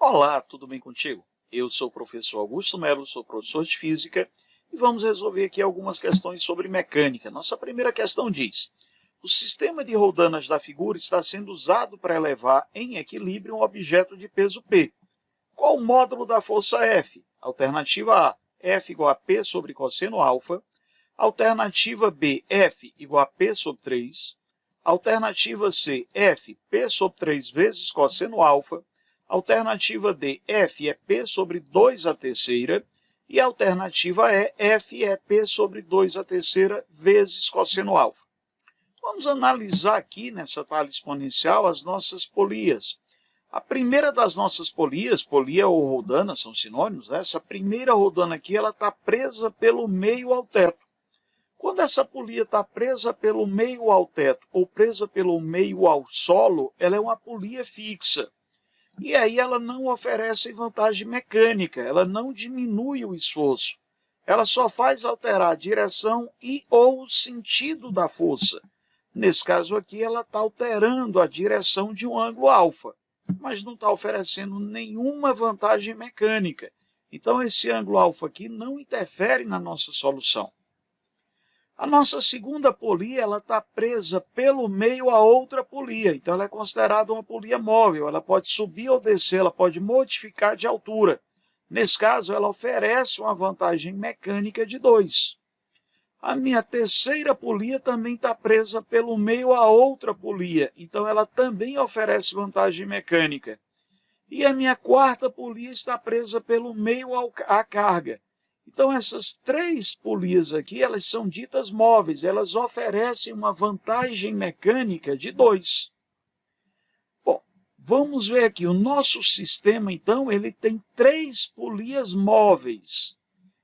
Olá, tudo bem contigo? Eu sou o professor Augusto Melo, sou professor de Física e vamos resolver aqui algumas questões sobre mecânica. Nossa primeira questão diz: o sistema de roldanas da figura está sendo usado para elevar em equilíbrio um objeto de peso P. Qual o módulo da força F? Alternativa A, F igual a P sobre cosseno alfa. Alternativa B, F igual a P sobre 3. Alternativa C, F, P sobre 3 vezes cosseno alfa. Alternativa D, F é P sobre 2 a terceira. E a alternativa E, F é P sobre 2 a terceira vezes cosseno alfa. Vamos analisar aqui nessa tabela exponencial as nossas polias. A primeira das nossas polias, polia ou roldana, são sinônimos, né? Essa primeira roldana aqui ela está presa pelo meio ao teto. Quando essa polia está presa pelo meio ao teto ou presa pelo meio ao solo, ela é uma polia fixa. E aí ela não oferece vantagem mecânica, ela não diminui o esforço. Ela só faz alterar a direção e ou o sentido da força. Nesse caso aqui, ela está alterando a direção de um ângulo alfa, mas não está oferecendo nenhuma vantagem mecânica. Então, esse ângulo alfa aqui não interfere na nossa solução. A nossa segunda polia ela está presa pelo meio a outra polia, então ela é considerada uma polia móvel, ela pode subir ou descer, ela pode modificar de altura. Nesse caso, ela oferece uma vantagem mecânica de 2. A minha terceira polia também está presa pelo meio a outra polia, então ela também oferece vantagem mecânica. E a minha quarta polia está presa pelo meio à carga. Então, essas três polias aqui, elas são ditas móveis, elas oferecem uma vantagem mecânica de 2. Bom, vamos ver aqui, o nosso sistema, então, ele tem 3 polias móveis.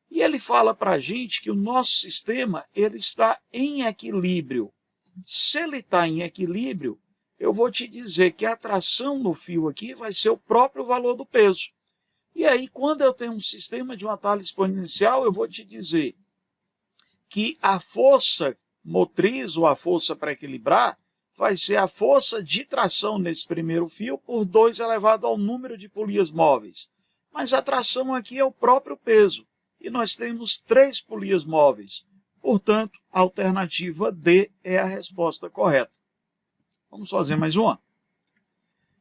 E ele fala para a gente que o nosso sistema ele está em equilíbrio. Se ele está em equilíbrio, eu vou te dizer que a tração no fio aqui vai ser o próprio valor do peso. E aí, quando eu tenho um sistema de uma tabela exponencial, eu vou te dizer que a força motriz ou a força para equilibrar vai ser a força de tração nesse primeiro fio por 2 elevado ao número de polias móveis. Mas a tração aqui é o próprio peso. E nós temos 3 polias móveis. Portanto, a alternativa D é a resposta correta. Vamos fazer mais uma?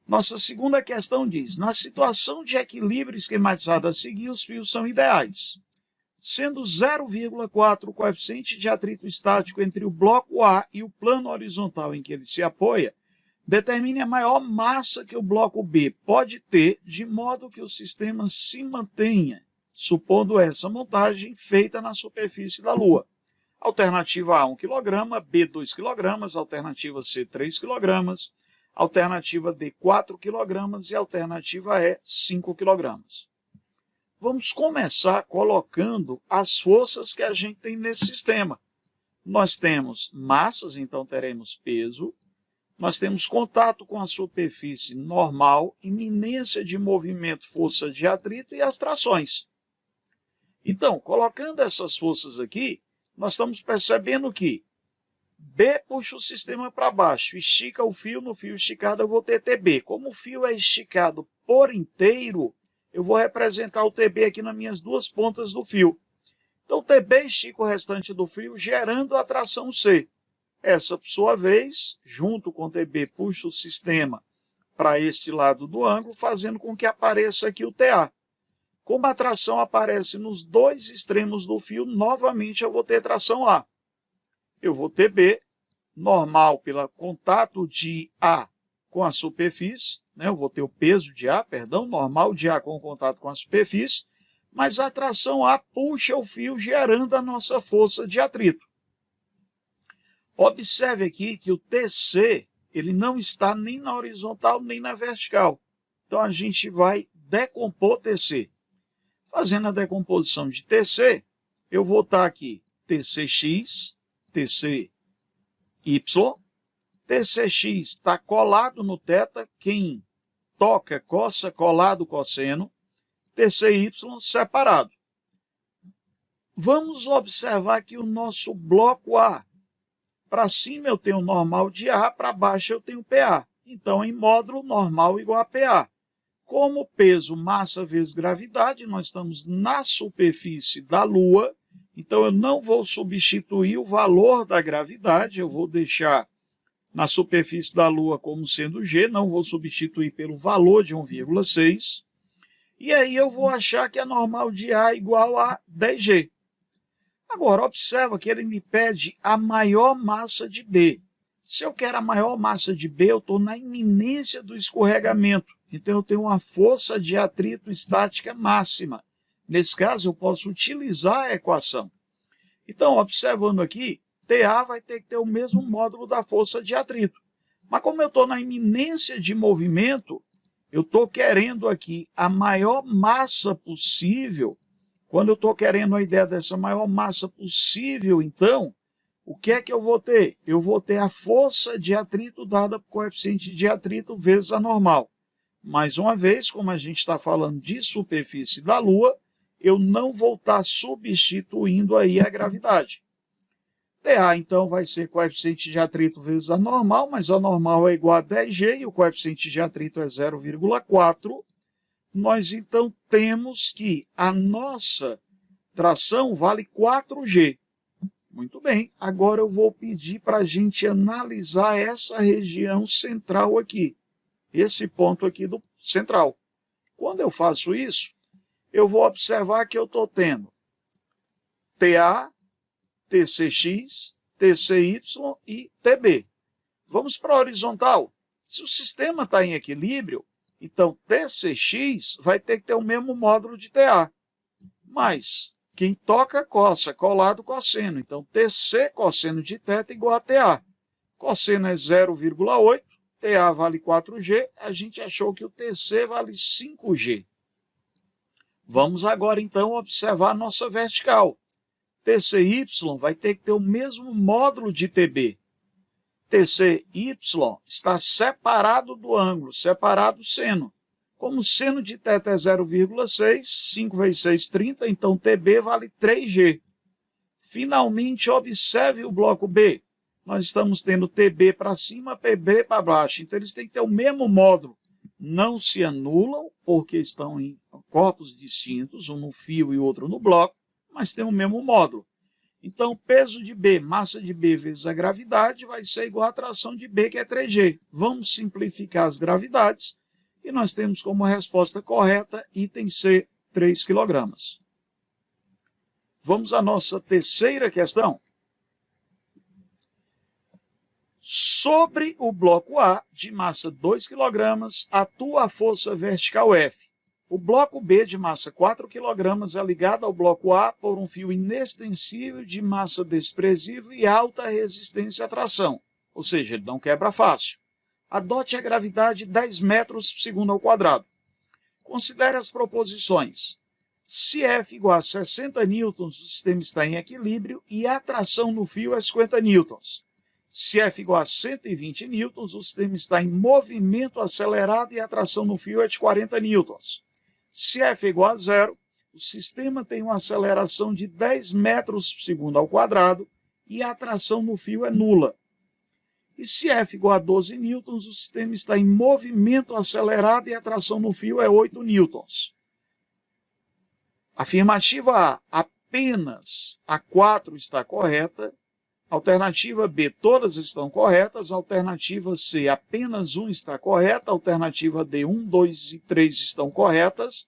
Nossa segunda questão diz: na situação de equilíbrio esquematizado a seguir, os fios são ideais. Sendo 0,4 o coeficiente de atrito estático entre o bloco A e o plano horizontal em que ele se apoia, determine a maior massa que o bloco B pode ter, de modo que o sistema se mantenha, supondo essa montagem feita na superfície da Lua. Alternativa A, 1 kg, B, 2 kg, alternativa C, 3 kg, alternativa D, 4 kg e alternativa E, 5 kg. Vamos começar colocando as forças que a gente tem nesse sistema. Nós temos massas, então teremos peso. Nós temos contato com a superfície normal, iminência de movimento, força de atrito e as trações. Então, colocando essas forças aqui, nós estamos percebendo que B puxa o sistema para baixo, estica o fio, no fio esticado eu vou ter TB. Como o fio é esticado por inteiro, eu vou representar o TB aqui nas minhas duas pontas do fio. Então, TB estica o restante do fio, gerando a tração C. Essa, por sua vez, junto com TB, puxa o sistema para este lado do ângulo, fazendo com que apareça aqui o TA. Como a tração aparece nos dois extremos do fio, novamente eu vou ter tração A. Eu vou ter B, normal pelo contato de A com a superfície, né? Eu vou ter o peso de A, normal de A com o contato com a superfície, mas a tração A puxa o fio, gerando a nossa força de atrito. Observe aqui que o TC ele não está nem na horizontal nem na vertical. Então a gente vai decompor TC. Fazendo a decomposição de TC, eu vou estar aqui TCX, TCY, TCX está colado no θ, quem toca coça, colado cosseno, TCY separado. Vamos observar que o nosso bloco A, para cima eu tenho normal de A, para baixo eu tenho PA. Então, em módulo, normal igual a PA. Como peso, massa vezes gravidade, nós estamos na superfície da Lua, então eu não vou substituir o valor da gravidade, eu vou deixar na superfície da Lua como sendo G, não vou substituir pelo valor de 1,6. E aí eu vou achar que a normal de A é igual a 10G. Agora, observa que ele me pede a maior massa de B. Se eu quero a maior massa de B, eu estou na iminência do escorregamento. Então, eu tenho uma força de atrito estática máxima. Nesse caso, eu posso utilizar a equação. Então, observando aqui, TA vai ter que ter o mesmo módulo da força de atrito. Mas como eu estou na iminência de movimento, eu estou querendo aqui a maior massa possível. Quando eu estou querendo a ideia dessa maior massa possível, então, o que é que eu vou ter? Eu vou ter a força de atrito dada por coeficiente de atrito vezes a normal. Mais uma vez, como a gente está falando de superfície da Lua, eu não vou estar substituindo aí a gravidade. TA, então, vai ser coeficiente de atrito vezes a normal, mas a normal é igual a 10G e o coeficiente de atrito é 0,4. Nós, então, temos que a nossa tração vale 4G. Muito bem, agora eu vou pedir para a gente analisar essa região central aqui. Esse ponto aqui do central. Quando eu faço isso, eu vou observar que eu estou tendo TA, TCX, TCY e TB. Vamos para a horizontal. Se o sistema está em equilíbrio, então TCX vai ter que ter o mesmo módulo de TA. Mas quem toca coça, colado cosseno. Então TC cosseno de θ igual a TA. Cosseno é 0,8. TA vale 4G, a gente achou que o TC vale 5G. Vamos agora, então, observar a nossa vertical. TCY vai ter que ter o mesmo módulo de TB. TCY está separado do ângulo, separado do seno. Como o seno de θ é 0,6, 5 vezes 6, 30, então TB vale 3G. Finalmente, observe o bloco B. Nós estamos tendo TB para cima, PB para baixo. Então, eles têm que ter o mesmo módulo. Não se anulam, porque estão em corpos distintos, um no fio e outro no bloco, mas tem o mesmo módulo. Então, peso de B, massa de B vezes a gravidade, vai ser igual à tração de B, que é 3G. Vamos simplificar as gravidades, e nós temos como resposta correta, item C, 3 kg. Vamos à nossa terceira questão. Sobre o bloco A, de massa 2 kg, atua a força vertical F. O bloco B, de massa 4 kg, é ligado ao bloco A por um fio inextensível de massa desprezível e alta resistência à tração, ou seja, ele não quebra fácil. Adote a gravidade 10 metros por segundo ao quadrado. Considere as proposições. Se F igual a 60 newtons, o sistema está em equilíbrio e a tração no fio é 50 newtons. Se F igual a 120 newtons, o sistema está em movimento acelerado e a tração no fio é de 40 newtons. Se F é igual a zero, o sistema tem uma aceleração de 10 metros por segundo ao quadrado e a tração no fio é nula. E se F igual a 12 newtons, o sistema está em movimento acelerado e a tração no fio é 8 newtons. Afirmativa A, apenas a 4 está correta. Alternativa B, todas estão corretas. Alternativa C, apenas 1 está correta. Alternativa D, 1, 2 e 3 estão corretas.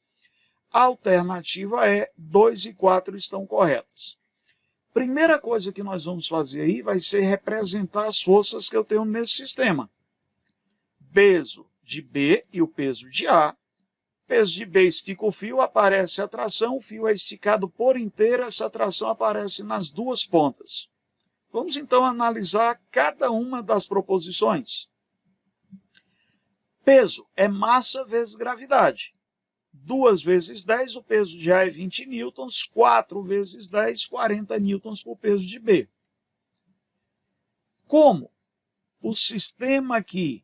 Alternativa E, 2 e 4 estão corretas. Primeira coisa que nós vamos fazer aí vai ser representar as forças que eu tenho nesse sistema. Peso de B e o peso de A. Peso de B estica o fio, aparece a tração, o fio é esticado por inteiro, essa tração aparece nas duas pontas. Vamos então analisar cada uma das proposições. Peso é massa vezes gravidade. 2 vezes 10, o peso de A é 20 newtons, 4 vezes 10, 40 newtons por peso de B. Como o sistema aqui,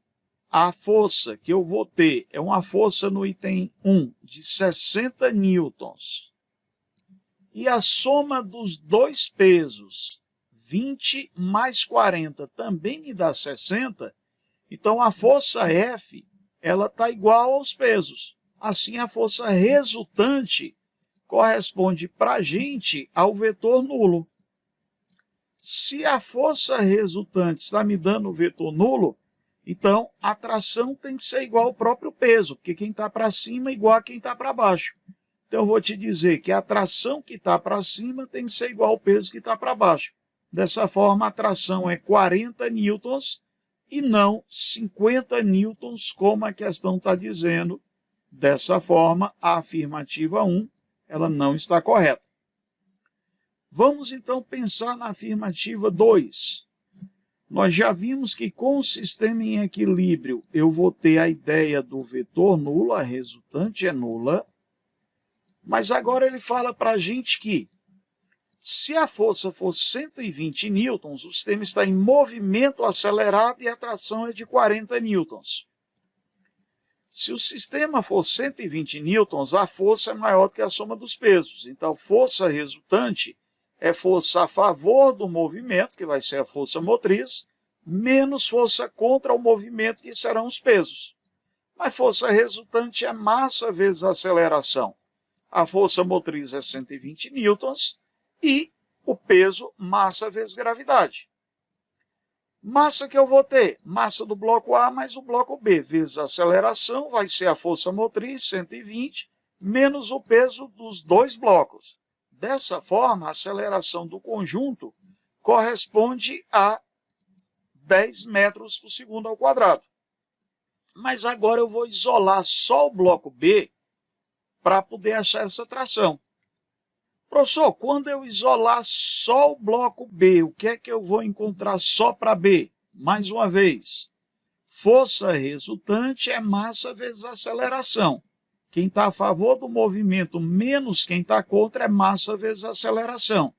a força que eu vou ter é uma força no item 1 de 60 newtons, e a soma dos dois pesos, 20 mais 40, também me dá 60, então a força F ela está igual aos pesos. Assim, a força resultante corresponde para a gente ao vetor nulo. Se a força resultante está me dando o vetor nulo, então a tração tem que ser igual ao próprio peso, porque quem está para cima é igual a quem está para baixo. Então eu vou te dizer que a tração que está para cima tem que ser igual ao peso que está para baixo. Dessa forma, a tração é 40 newtons e não 50 newtons, como a questão está dizendo. Dessa forma, a afirmativa 1 ela não está correta. Vamos então pensar na afirmativa 2. Nós já vimos que com o sistema em equilíbrio eu vou ter a ideia do vetor nulo, a resultante é nula. Mas agora ele fala para a gente que se a força for 120 newtons, o sistema está em movimento acelerado e a tração é de 40 newtons. Se o sistema for 120 newtons, a força é maior do que a soma dos pesos. Então, força resultante é força a favor do movimento, que vai ser a força motriz, menos força contra o movimento, que serão os pesos. Mas força resultante é massa vezes aceleração. A força motriz é 120 newtons e o peso, massa vezes gravidade. Massa que eu vou ter? Massa do bloco A mais o bloco B, vezes a aceleração, vai ser a força motriz, 120, menos o peso dos dois blocos. Dessa forma, a aceleração do conjunto corresponde a 10 metros por segundo ao quadrado. Mas agora eu vou isolar só o bloco B para poder achar essa tração. Professor, quando eu isolar só o bloco B, o que é que eu vou encontrar só para B? Mais uma vez, força resultante é massa vezes aceleração. Quem está a favor do movimento menos quem está contra é massa vezes aceleração.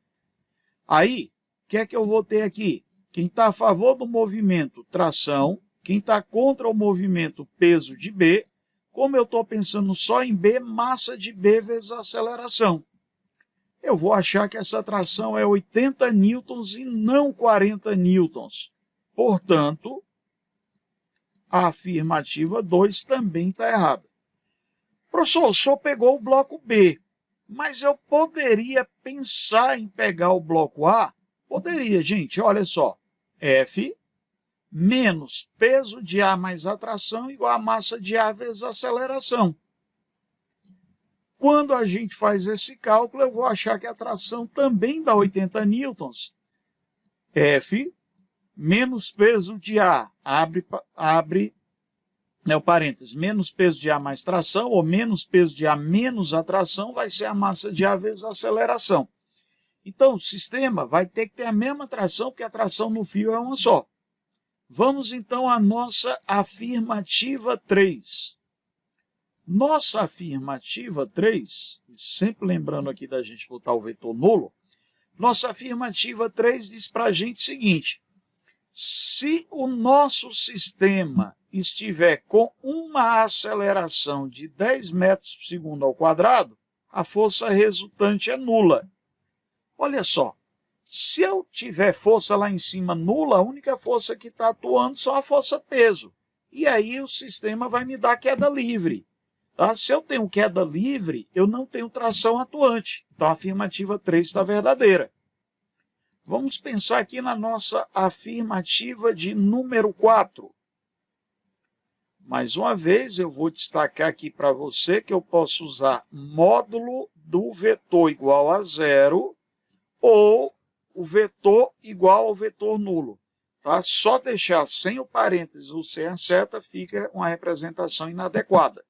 Aí, o que é que eu vou ter aqui? Quem está a favor do movimento, tração. Quem está contra o movimento, peso de B. Como eu estou pensando só em B, massa de B vezes aceleração. Eu vou achar que essa tração é 80 newtons e não 40 newtons. Portanto, a afirmativa 2 também está errada. Professor, o senhor pegou o bloco B, mas eu poderia pensar em pegar o bloco A? Poderia, gente, olha só. F menos peso de A mais atração igual a massa de A vezes aceleração. Quando a gente faz esse cálculo, eu vou achar que a tração também dá 80 newtons. F menos peso de A, abre o parênteses, menos peso de A mais tração, ou menos peso de A menos atração, vai ser a massa de A vezes a aceleração. Então, o sistema vai ter que ter a mesma tração, porque a tração no fio é uma só. Vamos, então, à nossa afirmativa 3. Nossa afirmativa 3, sempre lembrando aqui da gente botar o vetor nulo, nossa afirmativa 3 diz para a gente o seguinte: se o nosso sistema estiver com uma aceleração de 10 metros por segundo ao quadrado, a força resultante é nula. Olha só, se eu tiver força lá em cima nula, a única força que está atuando são a força peso. E aí o sistema vai me dar queda livre. Tá? Se eu tenho queda livre, eu não tenho tração atuante. Então a afirmativa 3 está verdadeira. Vamos pensar aqui na nossa afirmativa de número 4. Mais uma vez, eu vou destacar aqui para você que eu posso usar módulo do vetor igual a zero ou o vetor igual ao vetor nulo. Tá? Só deixar sem o parênteses ou sem a seta fica uma representação inadequada.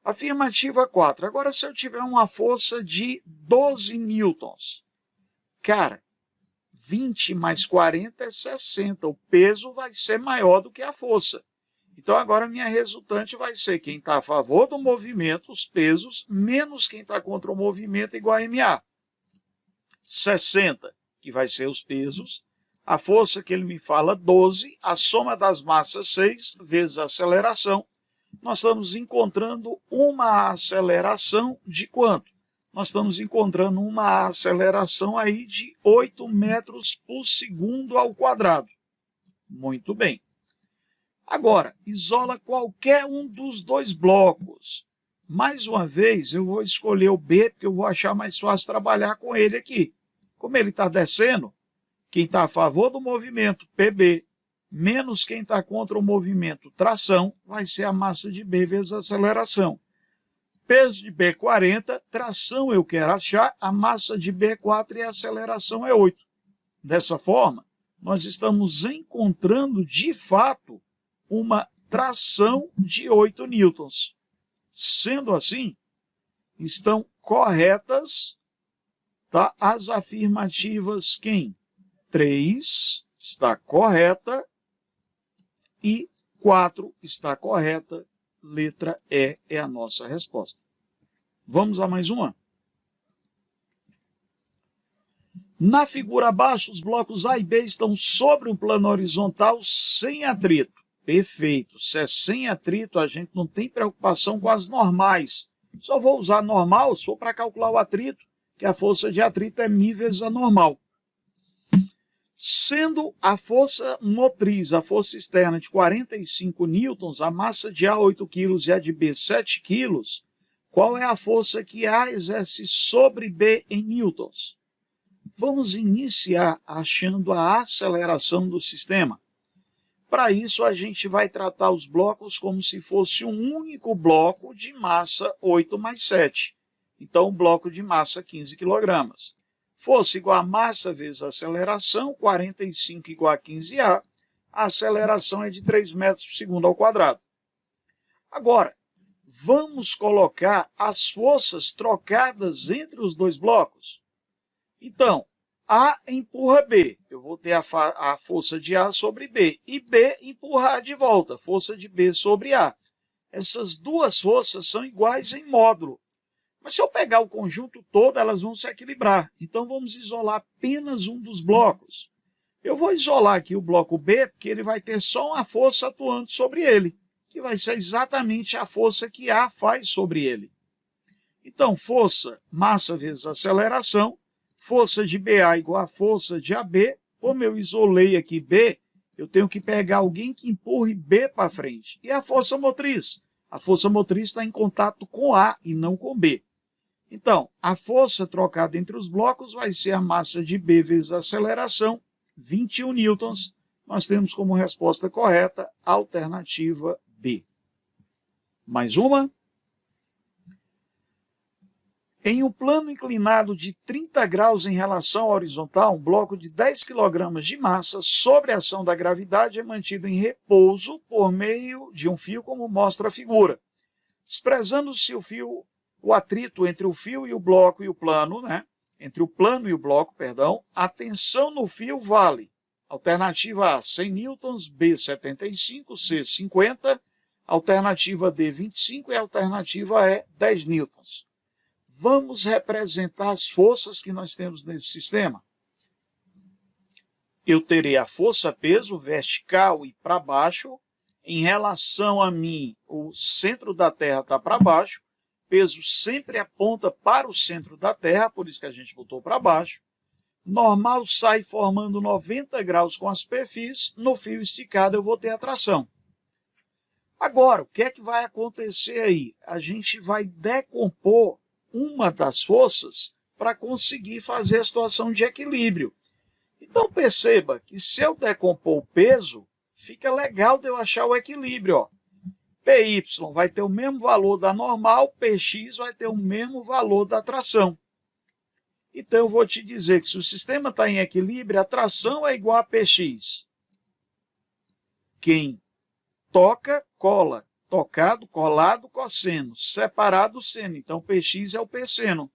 Afirmativa 4. Agora, se eu tiver uma força de 12 newtons, cara, 20 mais 40 é 60. O peso vai ser maior do que a força. Então, agora, minha resultante vai ser quem está a favor do movimento, os pesos, menos quem está contra o movimento, igual a MA. 60, que vai ser os pesos. A força que ele me fala, 12. A soma das massas, 6, vezes a aceleração. Nós estamos encontrando uma aceleração de quanto? Nós estamos encontrando uma aceleração aí de 8 metros por segundo ao quadrado. Muito bem. Agora, isola qualquer um dos dois blocos. mais uma vez, eu vou escolher o B, porque eu vou achar mais fácil trabalhar com ele aqui. Como ele está descendo, quem está a favor do movimento, PB, menos quem está contra o movimento, tração, vai ser a massa de B vezes a aceleração. Peso de B 40, tração eu quero achar, a massa de B 4 e a aceleração é 8. Dessa forma, nós estamos encontrando, de fato, uma tração de 8 newtons. Sendo assim, estão corretas, tá, as afirmativas quem? 3 está correta e 4 está correta. Letra E é a nossa resposta. Vamos a mais uma? Na figura abaixo, os blocos A e B estão sobre um plano horizontal sem atrito. Perfeito. Se é sem atrito, a gente não tem preocupação com as normais. Só vou usar normal se for para calcular o atrito, que a força de atrito é μ vezes a normal. Sendo a força motriz, a força externa de 45 newtons, a massa de A 8 kg e a de B 7 kg, qual é a força que A exerce sobre B em newtons? Vamos iniciar achando a aceleração do sistema. Para isso, a gente vai tratar os blocos como se fosse um único bloco de massa 8 mais 7. Então, um bloco de massa 15 kg. Fosse igual a massa vezes a aceleração, 45 igual a 15A, a aceleração é de 3 metros por segundo ao quadrado. Agora, vamos colocar as forças trocadas entre os dois blocos. Então, A empurra B, eu vou ter a força de A sobre B, e B empurra A de volta, força de B sobre A. Essas duas forças são iguais em módulo. Mas se eu pegar o conjunto todo, elas vão se equilibrar. Então, vamos isolar apenas um dos blocos. Eu vou isolar aqui o bloco B, porque ele vai ter só uma força atuando sobre ele, que vai ser exatamente a força que A faz sobre ele. Então, força, massa vezes aceleração, força de BA igual a força de AB. Como eu isolei aqui B, eu tenho que pegar alguém que empurre B para frente. E a força motriz? A força motriz está em contato com A e não com B. Então, a força trocada entre os blocos vai ser a massa de B vezes a aceleração, 21 newtons. Nós temos como resposta correta a alternativa D. Mais uma. Em um plano inclinado de 30 graus em relação à horizontal, um bloco de 10 kg de massa sobre a ação da gravidade é mantido em repouso por meio de um fio, como mostra a figura. Desprezando-se o atrito entre o fio e o bloco e o plano, entre o plano e o bloco, a tensão no fio vale. Alternativa A, 100 newtons, B, 75, C, 50, alternativa D, 25 e a alternativa E, 10 newtons. Vamos representar as forças que nós temos nesse sistema. Eu terei a força-peso vertical e para baixo. Em relação a mim, o centro da Terra está para baixo. Peso sempre aponta para o centro da Terra, por isso que a gente botou para baixo. Normal sai formando 90 graus com a superfície. No fio esticado eu vou ter a tração. Agora, o que é que vai acontecer aí? A gente vai decompor uma das forças para conseguir fazer a situação de equilíbrio. Então perceba que se eu decompor o peso, fica legal de eu achar o equilíbrio. Ó. PY vai ter o mesmo valor da normal, PX vai ter o mesmo valor da tração. Então eu vou te dizer que se o sistema está em equilíbrio, a tração é igual a PX. Quem toca, cola. Tocado, colado, cosseno. Separado, seno. Então, PX é o P-seno.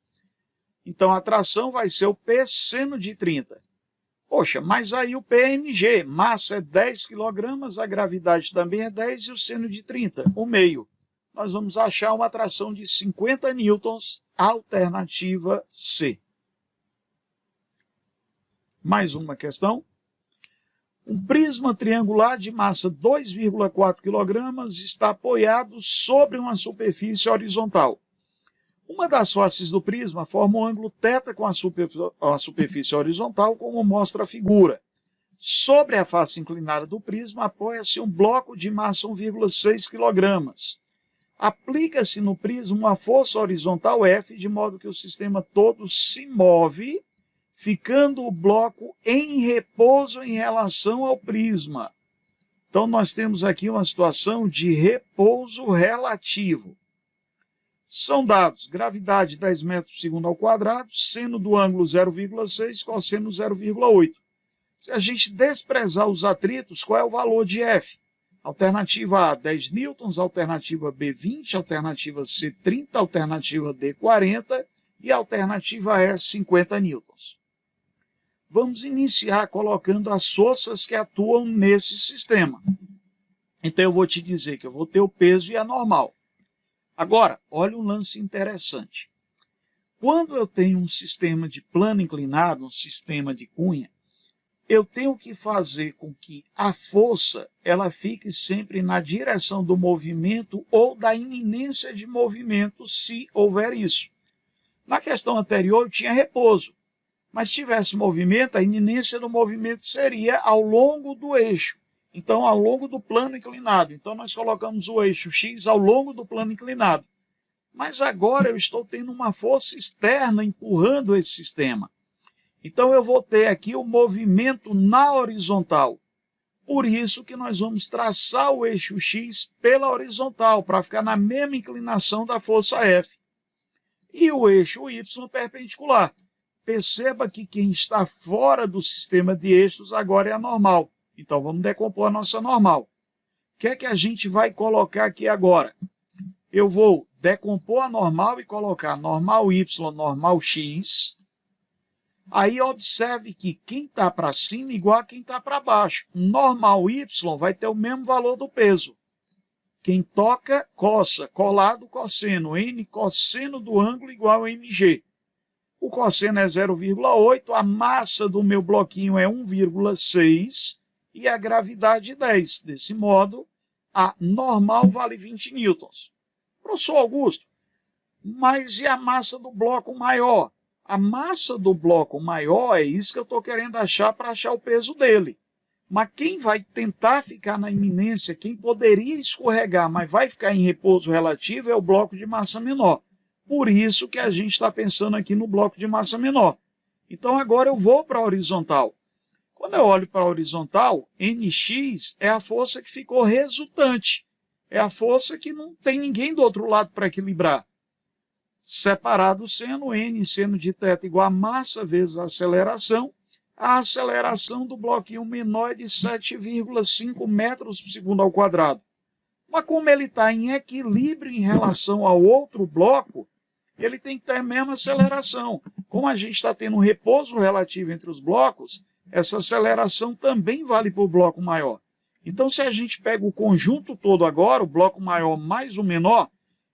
Então, a tração vai ser o P-seno de 30. Poxa, mas aí o PMG, massa é 10 kg, a gravidade também é 10 e o seno de 30, o meio. Nós vamos achar uma tração de 50 newtons, alternativa C. Mais uma questão. Um prisma triangular de massa 2,4 kg está apoiado sobre uma superfície horizontal. Uma das faces do prisma forma um ângulo θ com a superfície horizontal, como mostra a figura. Sobre a face inclinada do prisma apoia-se um bloco de massa 1,6 kg. aplica-se no prisma uma força horizontal F, de modo que o sistema todo se move, ficando o bloco em repouso em relação ao prisma. Então, nós temos aqui uma situação de repouso relativo. São dados gravidade 10 metros por segundo ao quadrado, seno do ângulo 0,6, cosseno 0,8. Se a gente desprezar os atritos, qual é o valor de F? Alternativa A, 10 newtons, alternativa B, 20, alternativa C, 30, alternativa D, 40 e alternativa E, 50 newtons. Vamos iniciar colocando as forças que atuam nesse sistema. Então, eu vou te dizer que eu vou ter o peso e a normal. Agora, olha um lance interessante. Quando eu tenho um sistema de plano inclinado, um sistema de cunha, eu tenho que fazer com que a força ela fique sempre na direção do movimento ou da iminência de movimento, se houver isso. Na questão anterior, eu tinha repouso. Mas se tivesse movimento, a iminência do movimento seria ao longo do eixo. Então, ao longo do plano inclinado. Então, nós colocamos o eixo X ao longo do plano inclinado. Mas agora eu estou tendo uma força externa empurrando esse sistema. Então, eu vou ter aqui o movimento na horizontal. Por isso que nós vamos traçar o eixo X pela horizontal, para ficar na mesma inclinação da força F. E o eixo Y perpendicular. Perceba que quem está fora do sistema de eixos agora é a normal. Então, vamos decompor a nossa normal. O que é que a gente vai colocar aqui agora? Eu vou decompor a normal e colocar normal Y, normal X. Aí, observe que quem está para cima é igual a quem está para baixo. Normal Y vai ter o mesmo valor do peso. Quem toca, coça. Colado, cosseno. N cosseno do ângulo igual a mg. O cosseno é 0,8, a massa do meu bloquinho é 1,6 e a gravidade 10. Desse modo, a normal vale 20 newtons. Professor Augusto, mas e a massa do bloco maior? A massa do bloco maior é isso que eu estou querendo achar para achar o peso dele. Mas quem vai tentar ficar na iminência, quem poderia escorregar, mas vai ficar em repouso relativo, é o bloco de massa menor. Por isso que a gente está pensando aqui no bloco de massa menor. Então, agora eu vou para a horizontal. Quando eu olho para a horizontal, Nx é a força que ficou resultante. É a força que não tem ninguém do outro lado para equilibrar. Separado o seno, N seno de θ igual a massa vezes a aceleração do bloquinho menor é de 7,5 metros por segundo ao quadrado. Mas como ele está em equilíbrio em relação ao outro bloco, ele tem que ter a mesma aceleração. Como a gente está tendo um repouso relativo entre os blocos, essa aceleração também vale para o bloco maior. Então, se a gente pega o conjunto todo agora, o bloco maior mais o menor,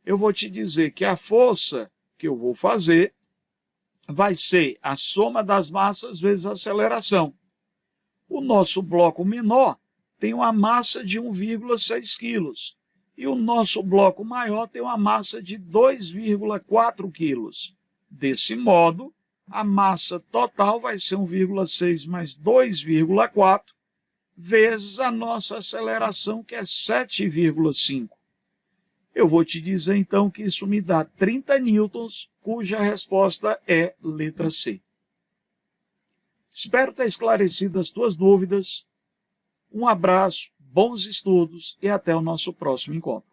eu vou te dizer que a força que eu vou fazer vai ser a soma das massas vezes a aceleração. O nosso bloco menor tem uma massa de 1,6 kg. E o nosso bloco maior tem uma massa de 2,4 kg. Desse modo, a massa total vai ser 1,6 mais 2,4 vezes a nossa aceleração, que é 7,5. Eu vou te dizer, então, que isso me dá 30 newtons, cuja resposta é letra C. Espero ter esclarecido as tuas dúvidas. Um abraço, bons estudos e até o nosso próximo encontro.